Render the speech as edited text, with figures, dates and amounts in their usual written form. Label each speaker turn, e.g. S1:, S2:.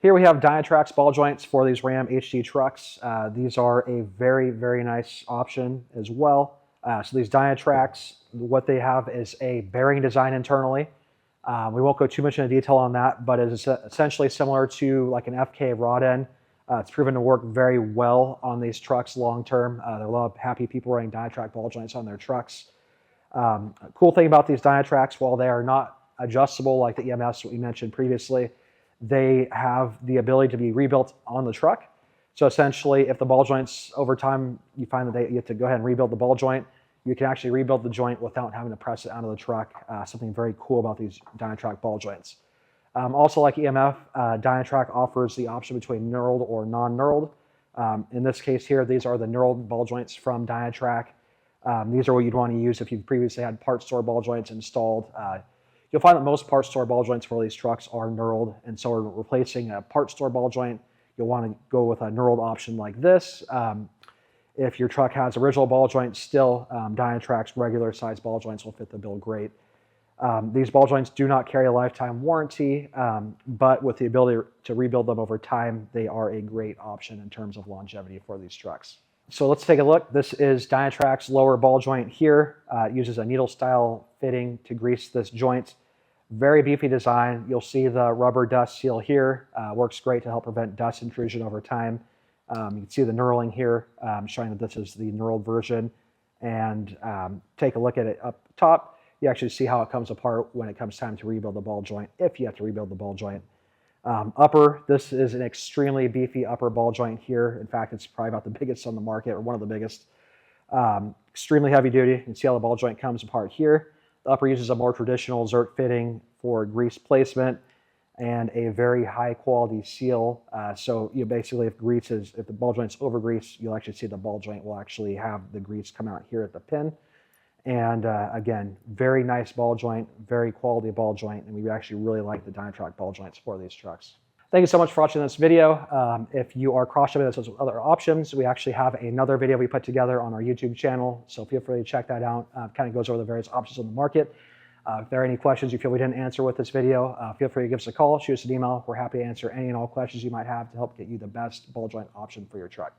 S1: Here we have Dynatrac ball joints for these Ram HD trucks. These are a very, very nice option as well. So these Dynatracs, what they have is a bearing design internally. We won't go too much into detail on that, but it's essentially similar to like an FK rod end. It's proven to work very well on these trucks long term. There are a lot of happy people running Dynatrac ball joints on their trucks. Cool thing about these Dynatracs, while they are not adjustable like the EMS we mentioned previously, they have the ability to be rebuilt on the truck. So essentially, if the ball joints over time, you find that you have to go ahead and rebuild the ball joint, you can actually rebuild the joint without having to press it out of the truck. Something very cool about these Dynatrac ball joints. Also like EMF, Dynatrac offers the option between knurled or non-knurled. In this case here, these are the knurled ball joints from Dynatrac. These are what you'd want to use if you previously had part store ball joints installed. You'll find that most part store ball joints for these trucks are knurled, and so we're replacing a part store ball joint. You'll want to go with a knurled option like this. If your truck has original ball joints still, Dynatrac's regular size ball joints will fit the bill great. These ball joints do not carry a lifetime warranty, but with the ability to rebuild them over time, they are a great option in terms of longevity for these trucks. So let's take a look. This is Dynatrac's lower ball joint here. It uses a needle style fitting to grease this joint. Very beefy design. You'll see the rubber dust seal here. Works great to help prevent dust intrusion over time. You can see the knurling here, showing that this is the knurled version. And take a look at it up top. You actually see how it comes apart when it comes time to rebuild the ball joint, if you have to rebuild the ball joint. Upper, this is an extremely beefy upper ball joint here. In fact, it's probably about the biggest on the market, or one of the biggest. Extremely heavy duty. You can see how the ball joint comes apart here. The upper uses a more traditional Zert fitting for grease placement and a very high quality seal. So you basically, if the ball joint's over grease, you'll actually see the ball joint will actually have the grease come out here at the pin. And again, very nice ball joint, very quality ball joint, and we actually really like the Dynatrac ball joints for these trucks. Thank you so much for watching this video. If you are cross-shipping this with other options, we actually have another video we put together on our YouTube channel, so feel free to check that out. Kind of goes over the various options on the market. If there are any questions you feel we didn't answer with this video, feel free to give us a call, shoot us an email. We're happy to answer any and all questions you might have to help get you the best ball joint option for your truck.